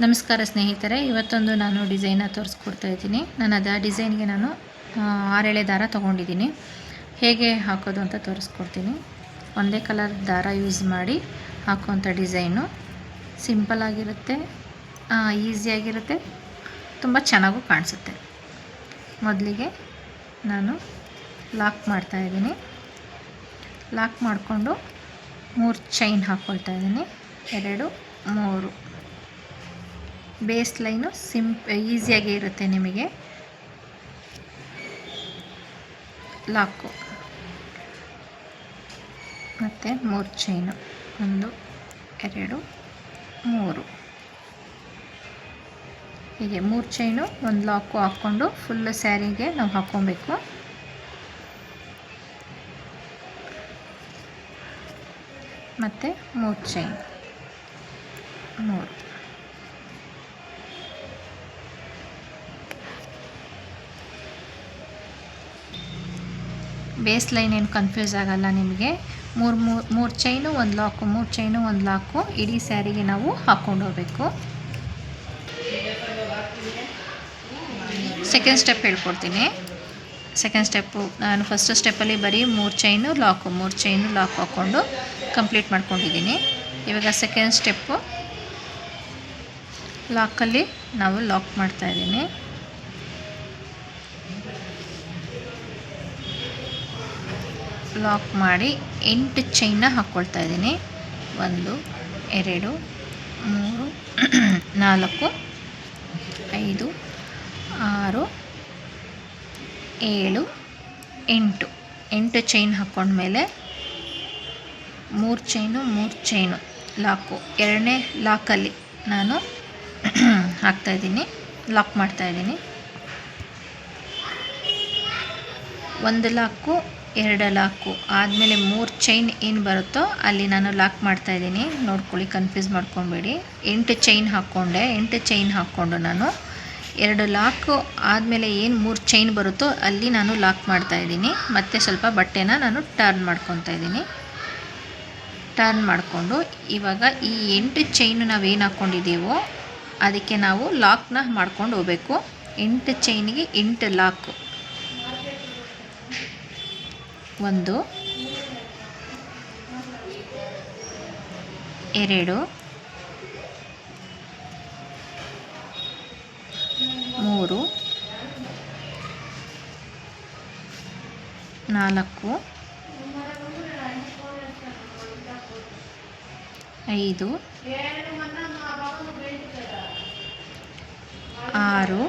ನಮಸ್ಕಾರ ಸ್ನೇಹಿತರೆ, ಇವತ್ತೊಂದು ನಾನು ಡಿಸೈನ ತೋರಿಸ್ಕೊಡ್ತಾ ಇದ್ದೀನಿ. ನಾನು ಆ ಡಿಸೈನ್ಗೆ ನಾನು 6 ಎಳೆ ದಾರ ತೊಗೊಂಡಿದ್ದೀನಿ. ಹೇಗೆ ಹಾಕೋದು ಅಂತ ತೋರಿಸ್ಕೊಡ್ತೀನಿ. ಒಂದೇ ಕಲರ್ ದಾರ ಯೂಸ್ ಮಾಡಿ ಹಾಕುವಂಥ ಡಿಸೈನು ಸಿಂಪಲ್ ಆಗಿರುತ್ತೆ, ಈಸಿಯಾಗಿರುತ್ತೆ, ತುಂಬ ಚೆನ್ನಾಗೂ ಕಾಣಿಸುತ್ತೆ. ಮೊದಲಿಗೆ ನಾನು ಲಾಕ್ ಮಾಡ್ತಾಯಿದ್ದೀನಿ. ಲಾಕ್ ಮಾಡಿಕೊಂಡು 3 ಚೈನ್ ಹಾಕ್ಕೊಳ್ತಾ ಇದ್ದೀನಿ. 2 3 ಬೇಸ್ ಲೈನು ಈಸಿಯಾಗಿ ಇರುತ್ತೆ ನಿಮಗೆ. ಲಾಕು ಮತ್ತು 3 ಚೈನು, 1 2 3 ಹೀಗೆ 3 ಚೈನು 1 ಲಾಕು ಹಾಕ್ಕೊಂಡು ಫುಲ್ಲು ಸ್ಯಾರಿಗೆ ನಾವು ಹಾಕ್ಕೊಬೇಕು. ಮತ್ತು 3 ಚೈನ್ 3 ಬೇಸ್ ಲೈನ್ ಏನು ಕನ್ಫ್ಯೂಸ್ ಆಗಲ್ಲ ನಿಮಗೆ. 3 ಚೈನು 1 ಲಾಕು, 3 ಚೈನು 1 ಲಾಕು ಇಡೀ ಸ್ಯಾರಿಗೆ ನಾವು ಹಾಕ್ಕೊಂಡು ಹೋಗಬೇಕು. ಸೆಕೆಂಡ್ ಸ್ಟೆಪ್ ಹೇಳ್ಕೊಡ್ತೀನಿ. ಸೆಕೆಂಡ್ ಸ್ಟೆಪ್ಪು ನಾನು ಫಸ್ಟ್ ಸ್ಟೆಪ್ಪಲ್ಲಿ ಬರೀ 3 ಚೈನು ಲಾಕು, 3 ಚೈನು ಲಾಕ್ ಹಾಕ್ಕೊಂಡು ಕಂಪ್ಲೀಟ್ ಮಾಡ್ಕೊಂಡಿದ್ದೀನಿ. ಇವಾಗ ಸೆಕೆಂಡ್ ಸ್ಟೆಪ್ಪು ಲಾಕಲ್ಲಿ ನಾವು ಲಾಕ್ ಮಾಡ್ತಾಯಿದ್ದೀನಿ. ಲಾಕ್ ಮಾಡಿ 8 ಚೈನ್ನ ಹಾಕ್ಕೊಳ್ತಾ ಇದ್ದೀನಿ. 1 2 3 4 5 6 7 8 ಚೈನ್ ಹಾಕ್ಕೊಂಡ್ಮೇಲೆ 3 ಚೈನು ಲಾಕು, ಎರಡನೇ ಲಾಕಲ್ಲಿ ನಾನು ಹಾಕ್ತಾಯಿದ್ದೀನಿ, ಲಾಕ್ ಮಾಡ್ತಾಯಿದ್ದೀನಿ. 1 ಲಾಕು 2 ಲಾಕು ಆದಮೇಲೆ 3 ಚೈನ್ ಏನು ಬರುತ್ತೋ ಅಲ್ಲಿ ನಾನು ಲಾಕ್ ಮಾಡ್ತಾಯಿದ್ದೀನಿ. ನೋಡ್ಕೊಳ್ಳಿ, ಕನ್ಫ್ಯೂಸ್ ಮಾಡ್ಕೊಬೇಡಿ. 8 ಚೈನ್ ಹಾಕ್ಕೊಂಡೆ. 8 ಚೈನ್ ಹಾಕ್ಕೊಂಡು ನಾನು 2 ಲಾಕು ಆದಮೇಲೆ ಏನು 3 ಚೈನ್ ಬರುತ್ತೋ ಅಲ್ಲಿ ನಾನು ಲಾಕ್ ಮಾಡ್ತಾಯಿದ್ದೀನಿ. ಮತ್ತು ಸ್ವಲ್ಪ ಬಟ್ಟೆನ ನಾನು ಟರ್ನ್ ಮಾಡ್ಕೊತಾ ಇದ್ದೀನಿ. ಟರ್ನ್ ಮಾಡಿಕೊಂಡು ಇವಾಗ ಈ 8 ಚೈನು ನಾವೇನು ಹಾಕ್ಕೊಂಡಿದ್ದೀವೋ ಅದಕ್ಕೆ ನಾವು ಲಾಕ್ನ ಮಾಡ್ಕೊಂಡು ಹೋಗಬೇಕು. 8 ಚೈನಿಗೆ 8 ಲಾಕು. 1 2 3 4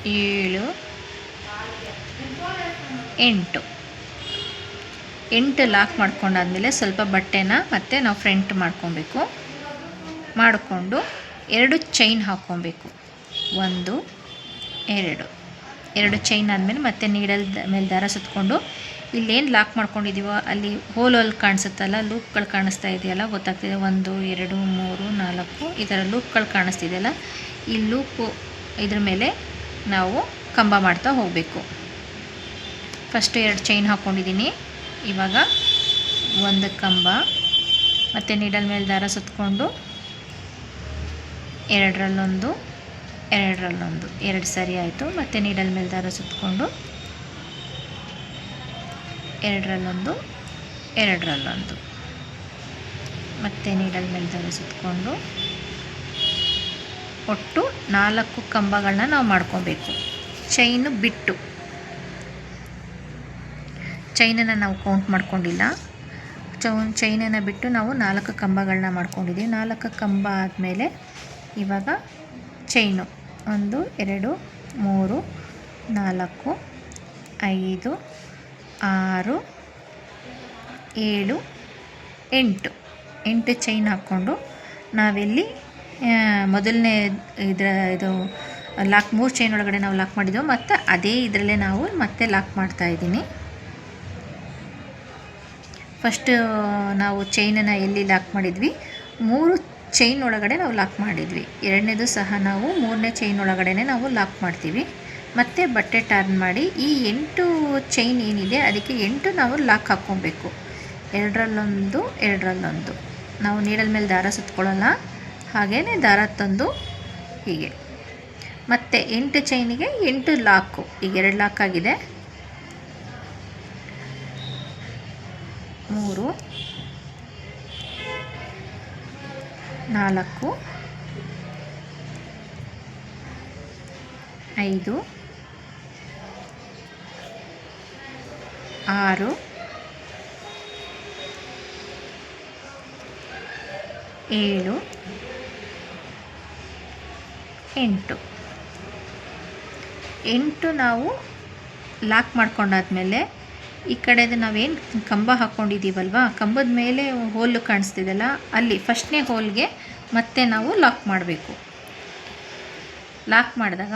5 6 7 8 ಲಾಕ್ ಮಾಡ್ಕೊಂಡಾದ್ಮೇಲೆ ಸ್ವಲ್ಪ ಬಟ್ಟೆನ ಮತ್ತೆ ನಾವು ಫ್ರಂಟ್ ಮಾಡ್ಕೊಬೇಕು. ಮಾಡಿಕೊಂಡು 2 ಚೈನ್ ಹಾಕ್ಕೊಬೇಕು. 1 2 ಚೈನ್ ಆದಮೇಲೆ ಮತ್ತೆ ನೀಡಲ್ ಮೇಲೆ ದಾರ ಸುತ್ತಕೊಂಡು ಇಲ್ಲೇನು ಲಾಕ್ ಮಾಡ್ಕೊಂಡಿದ್ದೀವೋ ಅಲ್ಲಿ ಹೋಲ್ ಕಾಣಿಸುತ್ತಲ್ಲ, ಲೂಪ್ಗಳು ಕಾಣಿಸ್ತಾ ಇದೆಯಲ್ಲ, ಗೊತ್ತಾಗ್ತಿದೆ. 1 2 3 4 ಈ ಥರ ಲೂಪ್ಗಳು ಕಾಣಿಸ್ತಿದೆಯಲ್ಲ, ಈ ಲೂಪು ಇದ್ರ ಮೇಲೆ ನಾವು ಕಂಬ ಮಾಡ್ತಾ ಹೋಗಬೇಕು. ಫಸ್ಟ್ 2 ಚೈನ್ ಹಾಕ್ಕೊಂಡಿದ್ದೀನಿ. ಇವಾಗ 1 ಕಂಬ ಮತ್ತು ನೀಡಲ್ ಮೇಲೆ ದಾರ ಸುತ್ತಕೊಂಡು 2 2 ಸರಿ ಆಯಿತು. ಮತ್ತು ನೀಡಲ್ ಮೇಲೆ ದಾರ ಸುತ್ತಕೊಂಡು 2 2 ಮತ್ತು ನೀಡಲ್ ಮೇಲೆ ದಾರ ಸುತ್ತಕೊಂಡು ಒಟ್ಟು 4 ಕಂಬಗಳನ್ನ ನಾವು ಮಾಡ್ಕೊಬೇಕು. ಚೈನು ಬಿಟ್ಟು, ಚೈನನ್ನು ನಾವು ಕೌಂಟ್ ಮಾಡ್ಕೊಂಡಿಲ್ಲ. ಚೈನನ್ನು ಬಿಟ್ಟು ನಾವು 4 ಕಂಬಗಳನ್ನ ಮಾಡ್ಕೊಂಡಿದ್ದೀವಿ. 4 ಕಂಬ ಆದಮೇಲೆ ಇವಾಗ ಚೈನು 1 2 3 4 5 6 7 8 ಚೈನ್ ಹಾಕ್ಕೊಂಡು ನಾವೆಲ್ಲಿ ಮೊದಲನೇ ಇದು ಲಾಕ್ 3 ಚೈನ್ ಒಳಗಡೆ ನಾವು ಲಾಕ್ ಮಾಡಿದ್ದೆವು, ಮತ್ತು ಅದೇ ಇದರಲ್ಲೇ ನಾವು ಮತ್ತೆ ಲಾಕ್ ಮಾಡ್ತಾಯಿದ್ದೀನಿ. ಫಸ್ಟು ನಾವು ಚೈನನ್ನು ಎಲ್ಲಿ ಲಾಕ್ ಮಾಡಿದ್ವಿ, 3 ಚೈನ್ ಒಳಗಡೆ ನಾವು ಲಾಕ್ ಮಾಡಿದ್ವಿ. ಎರಡನೇದು ಸಹ ನಾವು 3ನೇ ಚೈನ್ ಒಳಗಡೆ ನಾವು ಲಾಕ್ ಮಾಡ್ತೀವಿ. ಮತ್ತು ಬಟ್ಟೆ ಟರ್ನ್ ಮಾಡಿ ಈ 8 ಚೈನ್ ಏನಿದೆ ಅದಕ್ಕೆ 8 ನಾವು ಲಾಕ್ ಹಾಕ್ಕೊಬೇಕು. ಎರಡರಲ್ಲೊಂದು ಎರಡರಲ್ಲೊಂದು. ನಾವು ನೀಡಲ್ ಮೇಲೆ ದಾರ ಸುತ್ಕೊಳ್ಳಲ್ಲ, ಹಾಗೆಯೇ ದಾರ ತಂದು ಹೀಗೆ. ಮತ್ತು 8 ಚೈನಿಗೆ 8 ಲಾಕು. ಈಗ 2 ಲಾಕ್ ಆಗಿದೆ. 3 4 5 6 7 8 ನಾವು ಲಾಕ್ ಮಾಡ್ಕೊಂಡಾದ್ಮೇಲೆ ಈ ಕಡೆದು ನಾವೇನು ಕಂಬ ಹಾಕ್ಕೊಂಡಿದ್ದೀವಲ್ವ, ಕಂಬದ ಮೇಲೆ ಹೋಲು ಕಾಣಿಸ್ತಿದೆಯಲ್ಲ, ಅಲ್ಲಿ ಫಸ್ಟ್ನೇ ಹೋಲ್ಗೆ ಮತ್ತೆ ನಾವು ಲಾಕ್ ಮಾಡಬೇಕು. ಲಾಕ್ ಮಾಡಿದಾಗ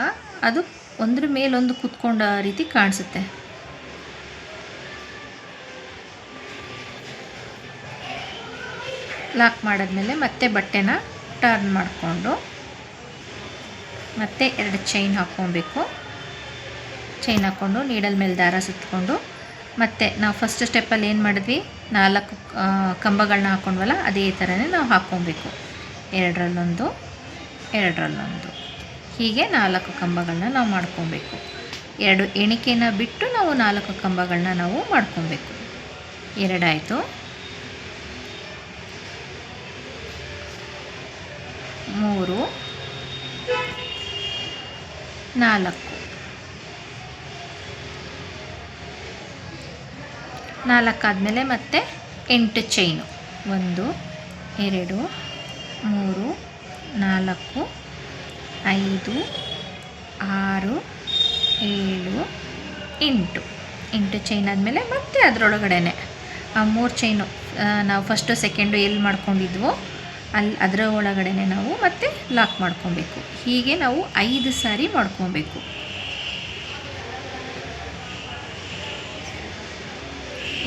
ಅದು ಒಂದ್ರ ಮೇಲೊಂದು ಕೂತ್ಕೊಂಡ ರೀತಿ ಕಾಣಿಸುತ್ತೆ. ಲಾಕ್ ಮಾಡಿದ್ಮೇಲೆ ಮತ್ತೆ ಬಟ್ಟೆನ ಟರ್ನ್ ಮಾಡಿಕೊಂಡು ಮತ್ತೆ 2 ಚೈನ್ ಹಾಕ್ಕೊಬೇಕು. ಚೈನ್ ಹಾಕ್ಕೊಂಡು ನೀಡಲ್ ಮೇಲೆ ದಾರ ಸುತ್ತಕೊಂಡು ಮತ್ತು ನಾವು ಫಸ್ಟ್ ಸ್ಟೆಪ್ಪಲ್ಲಿ ಏನು ಮಾಡಿದ್ವಿ, 4 ಕಂಬಗಳನ್ನ ಹಾಕ್ಕೊಂಡ್ವಲ್ಲ, ಅದೇ ಥರನೇ ನಾವು ಹಾಕ್ಕೊಬೇಕು. 2ರಲ್ಲೊಂದು 2ರಲ್ಲೊಂದು, ಹೀಗೆ 4 ಕಂಬಗಳನ್ನ ನಾವು ಮಾಡ್ಕೊಬೇಕು. 2 ಎಣಿಕೆನ ಬಿಟ್ಟು ನಾವು 4 ಕಂಬಗಳನ್ನ ನಾವು ಮಾಡ್ಕೊಬೇಕು. 2 ಆಯಿತು. 3 4 4 ಆದಮೇಲೆ ಮತ್ತೆ 8 ಚೈನು. 1 2 3 4 5 6 7 8 ಚೈನ್ ಆದಮೇಲೆ ಮತ್ತೆ ಅದರೊಳಗಡೆನೆ ಆ 3 ಚೈನು ನಾವು ಫಸ್ಟು ಸೆಕೆಂಡು ಎಲ್ಲಿ ಮಾಡ್ಕೊಂಡಿದ್ವೋ ಅದರ ಒಳಗಡೆನೆ ನಾವು ಮತ್ತೆ ಲಾಕ್ ಮಾಡ್ಕೊಬೇಕು. ಹೀಗೆ ನಾವು 5 ಸಾರಿ ಮಾಡ್ಕೊಬೇಕು.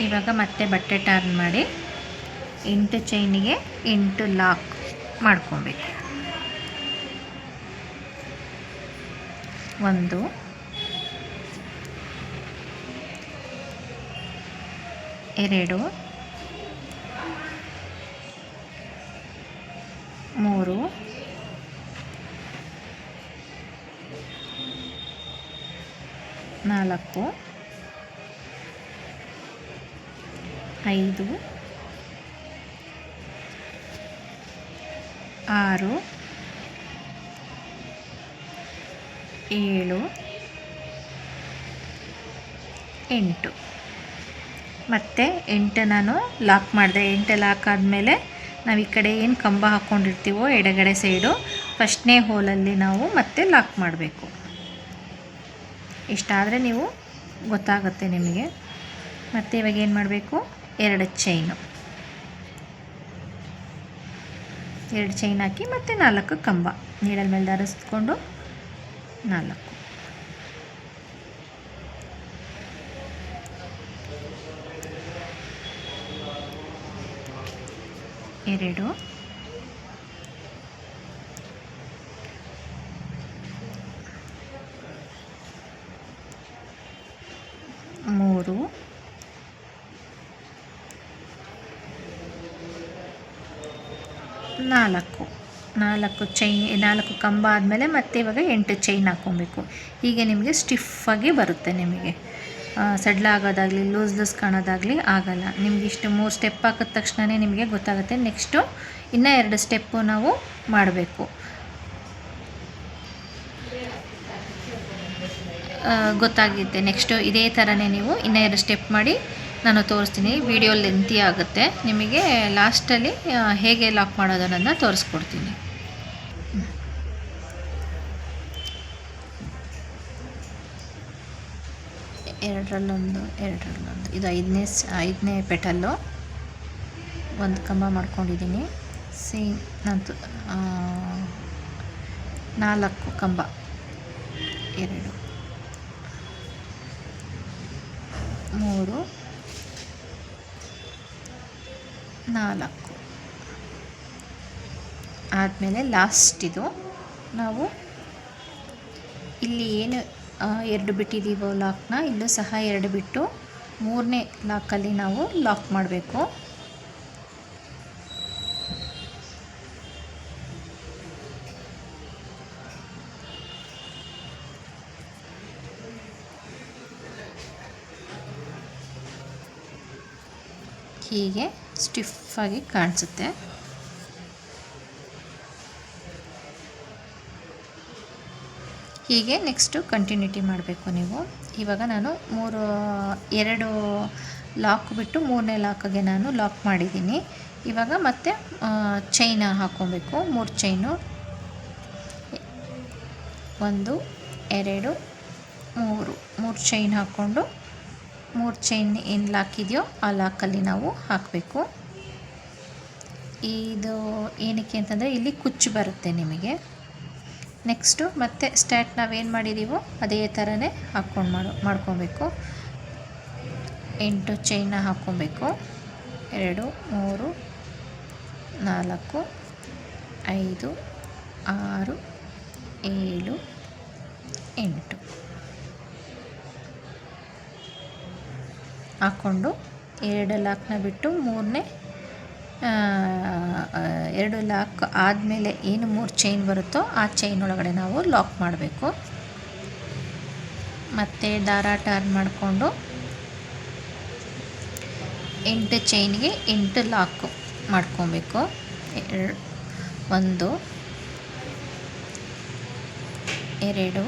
ಇವಾಗ ಮತ್ತೆ ಬಟ್ಟೆ ಟರ್ನ್ ಮಾಡಿ 8 ಚೈನಿಗೆ 8 ಲಾಕ್ ಮಾಡ್ಕೊಬೇಕು. 1 2 3 4 5 6 7 8 ಮತ್ತು 8 ನಾನು ಲಾಕ್ ಮಾಡಿದೆ. 8 ಲಾಕ್ ಆದಮೇಲೆ ನಾವು ಈ ಕಡೆ ಏನು ಕಂಬ ಹಾಕ್ಕೊಂಡಿರ್ತೀವೋ ಎಡಗಡೆ ಸೈಡು ಫಸ್ಟ್ನೇ ಹೋಲಲ್ಲಿ ನಾವು ಮತ್ತೆ ಲಾಕ್ ಮಾಡಬೇಕು. ಇಷ್ಟಾದರೆ ನೀವು ಗೊತ್ತಾಗುತ್ತೆ ನಿಮಗೆ. ಮತ್ತು ಇವಾಗ ಏನು ಮಾಡಬೇಕು, 2 ಚೈನು, 2 ಚೈನ್ ಹಾಕಿ ಮತ್ತು 4 ಕಂಬ ನೀಡಲ್ ಮೇಲೆ ದಾರ ಸುತ್ಕೊಂಡು 4 2 3 4 ಚೈನ್, 4 ಕಂಬ ಆದಮೇಲೆ ಮತ್ತೆ ಇವಾಗ 8 ಚೈನ್ ಹಾಕ್ಕೊಬೇಕು. ಹೀಗೆ ನಿಮಗೆ ಸ್ಟಿಫಾಗಿ ಬರುತ್ತೆ. ನಿಮಗೆ ಸಡ್ಲ ಆಗೋದಾಗಲಿ ಲೂಸ್ ಕಾಣೋದಾಗಲಿ ಆಗಲ್ಲ. ನಿಮ್ಗೆ ಇಷ್ಟು 3 ಸ್ಟೆಪ್ ಹಾಕಿದ ತಕ್ಷಣವೇ ನಿಮಗೆ ಗೊತ್ತಾಗುತ್ತೆ. ನೆಕ್ಸ್ಟು ಇನ್ನೂ 2 ಸ್ಟೆಪ್ಪು ನಾವು ಮಾಡಬೇಕು. ಗೊತ್ತಾಗುತ್ತೆ. ನೆಕ್ಸ್ಟು ಇದೇ ಥರನೇ ನೀವು ಇನ್ನೂ 2 ಸ್ಟೆಪ್ ಮಾಡಿ ನಾನು ತೋರಿಸ್ತೀನಿ. ವಿಡಿಯೋ ಲೆಂತಿ ಆಗುತ್ತೆ. ನಿಮಗೆ ಲಾಸ್ಟಲ್ಲಿ ಹೇಗೆ ಲಾಕ್ ಮಾಡೋದನ್ನು ತೋರಿಸ್ಕೊಡ್ತೀನಿ. ಎರಡರಲ್ಲೊಂದು ಇದು 5ನೇ ಪೆಟಲ್ಲು. 1 ಕಂಬ ಮಾಡ್ಕೊಂಡಿದ್ದೀನಿ. ಸೇಮ್ ನಂತು 4 ಕಂಬ, 2 3 4 ಆದಮೇಲೆ ಲಾಸ್ಟ್ ಇದು ನಾವು ಇಲ್ಲಿ ಏನು 2 ಬಿಟ್ಟಿದ್ದೀವೋ ಲಾಕ್ನ, ಇಲ್ಲೂ ಸಹ 2 ಬಿಟ್ಟು ಮೂರನೇ ಲಾಕಲ್ಲಿ ನಾವು ಲಾಕ್ ಮಾಡಬೇಕು. ಹೀಗೆ ಸ್ಟಿಫಾಗಿ ಕಾಣಿಸುತ್ತೆ. ಹೀಗೆ ನೆಕ್ಸ್ಟು ಕಂಟಿನ್ಯೂಟಿ ಮಾಡಬೇಕು ನೀವು. ಇವಾಗ ನಾನು 2 ಲಾಕ್ ಬಿಟ್ಟು 3ನೇ ಲಾಕ್ಗೆ ನಾನು ಲಾಕ್ ಮಾಡಿದ್ದೀನಿ. ಇವಾಗ ಮತ್ತೆ ಚೈನ ಹಾಕ್ಕೊಬೇಕು. 3 ಚೈನು, 1 2 3 ಚೈನ್ ಹಾಕ್ಕೊಂಡು 3 ಚೈನ್ ಏನು ಲಾಕ್ ಇದೆಯೋ ಆ ಲಾಕಲ್ಲಿ ನಾವು ಹಾಕಬೇಕು. ಇದು ಏನಕ್ಕೆ ಅಂತಂದರೆ ಇಲ್ಲಿ ಕುಚ್ಚು ಬರುತ್ತೆ ನಿಮಗೆ. ನೆಕ್ಸ್ಟು ಮತ್ತೆ ಸ್ಟಾರ್ಟ್ ನಾವೇನು ಮಾಡಿದ್ದೀವೋ ಅದೇ ಥರನೇ ಮಾಡ್ಕೊಬೇಕು. 8 ಚೈನ ಹಾಕ್ಕೊಬೇಕು. 2 3 4 5 6 7 8 ಹಾಕ್ಕೊಂಡು 2 ಲಾಕ್ನ ಬಿಟ್ಟು 3ನೇ 2 ಲಾಕ್ ಆದಮೇಲೆ ಏನು 3 ಚೈನ್ ಬರುತ್ತೋ ಆ ಚೈನ್ ಒಳಗಡೆ ನಾವು ಲಾಕ್ ಮಾಡಬೇಕು. ಮತ್ತು ದಾರ ಟರ್ನ್ ಮಾಡಿಕೊಂಡು 8 ಚೈನ್ಗೆ 8 ಲಾಕ್ ಮಾಡ್ಕೊಬೇಕು. 1 2 3 4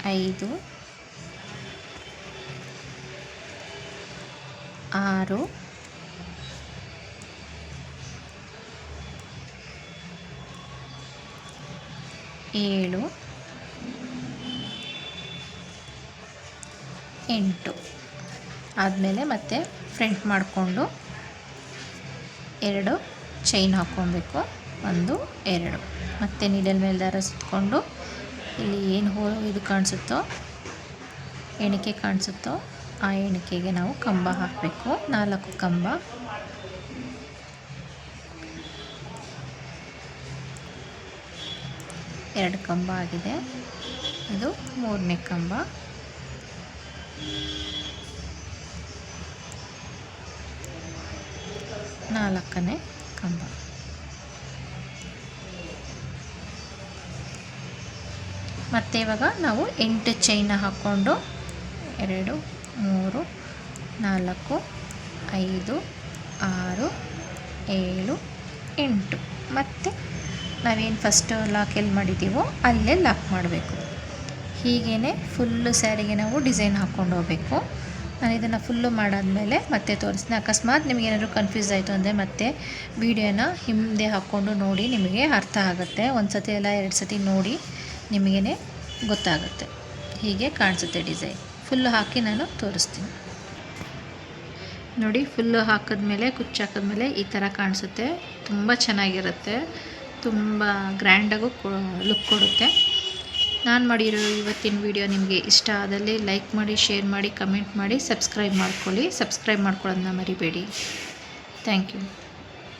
5 6 7 8 ಆದಮೇಲೆ ಮತ್ತೆ ಫ್ರಂಟ್ ಮಾಡಿಕೊಂಡು 2 ಚೈನ್ ಹಾಕ್ಕೊಬೇಕು. 1 2 ಮತ್ತು ನೀಡಲ್ ಮೇಲೆ ದಾರ ಸುತ್ತಕೊಂಡು ಇಲ್ಲಿ ಏನು ಇದು ಕಾಣಿಸುತ್ತೋ ಎಣಿಕೆ ಕಾಣಿಸುತ್ತೋ ಆ ಎಣಿಕೆಗೆ ನಾವು ಕಂಬ ಹಾಕಬೇಕು. 4 ಕಂಬ. ಎರಡು ಕಂಬ ಆಗಿದೆ. ಇದು 3ನೇ ಕಂಬ. ನಾಲ್ಕನೇ ಕಂಬ. ಮತ್ತು ಇವಾಗ ನಾವು 8 ಚೈನ ಹಾಕ್ಕೊಂಡು 2 3 4 5 6 7 8 ಮತ್ತು ನಾವೇನು ಫಸ್ಟ್ ಲಾಕ್ ಎಲ್ಲಿ ಮಾಡಿದ್ದೀವೋ ಅಲ್ಲೇ ಲಾಕ್ ಮಾಡಬೇಕು. ಹೀಗೇ ಫುಲ್ಲು ಸ್ಯಾರಿಗೆ ನಾವು ಡಿಸೈನ್ ಹಾಕ್ಕೊಂಡು ಹೋಗಬೇಕು. ನಾನು ಇದನ್ನು ಫುಲ್ಲು ಮಾಡಾದಮೇಲೆ ಮತ್ತೆ ತೋರಿಸ್ತೀನಿ. ಅಕಸ್ಮಾತ್ ನಿಮಗೇನಾದರೂ ಕನ್ಫ್ಯೂಸ್ ಆಯಿತು ಅಂದರೆ ಮತ್ತೆ ವೀಡಿಯೋನ ಹಿಂದೆ ಹಾಕ್ಕೊಂಡು ನೋಡಿ, ನಿಮಗೆ ಅರ್ಥ ಆಗುತ್ತೆ. ಒಂದು ಸತಿ ಎಲ್ಲ 2 ಸತಿ ನೋಡಿ ನಿಮಗೇ ಗೊತ್ತಾಗುತ್ತೆ. ಹೀಗೆ ಕಾಣಿಸುತ್ತೆ ಡಿಸೈನ್. ಫುಲ್ಲು ಹಾಕಿ ನಾನು ತೋರಿಸ್ತೀನಿ ನೋಡಿ. ಫುಲ್ಲು ಹಾಕಿದ್ಮೇಲೆ ಕುಚ್ಚು ಹಾಕಿದ್ಮೇಲೆ ಈ ಥರ ಕಾಣಿಸುತ್ತೆ. ತುಂಬ ಚೆನ್ನಾಗಿರುತ್ತೆ, ತುಂಬ ಗ್ರ್ಯಾಂಡಾಗೂ ಲುಕ್ ಕೊಡುತ್ತೆ. ನಾನು ಮಾಡಿರೋ ಇವತ್ತಿನ ವಿಡಿಯೋ ನಿಮಗೆ ಇಷ್ಟ ಆದಲ್ಲಿ ಲೈಕ್ ಮಾಡಿ, ಶೇರ್ ಮಾಡಿ, ಕಮೆಂಟ್ ಮಾಡಿ, ಸಬ್ಸ್ಕ್ರೈಬ್ ಮಾಡ್ಕೊಳ್ಳಿ. ಸಬ್ಸ್ಕ್ರೈಬ್ ಮಾಡ್ಕೊಳ್ಳೋದನ್ನ ಮರಿಬೇಡಿ. Thank you.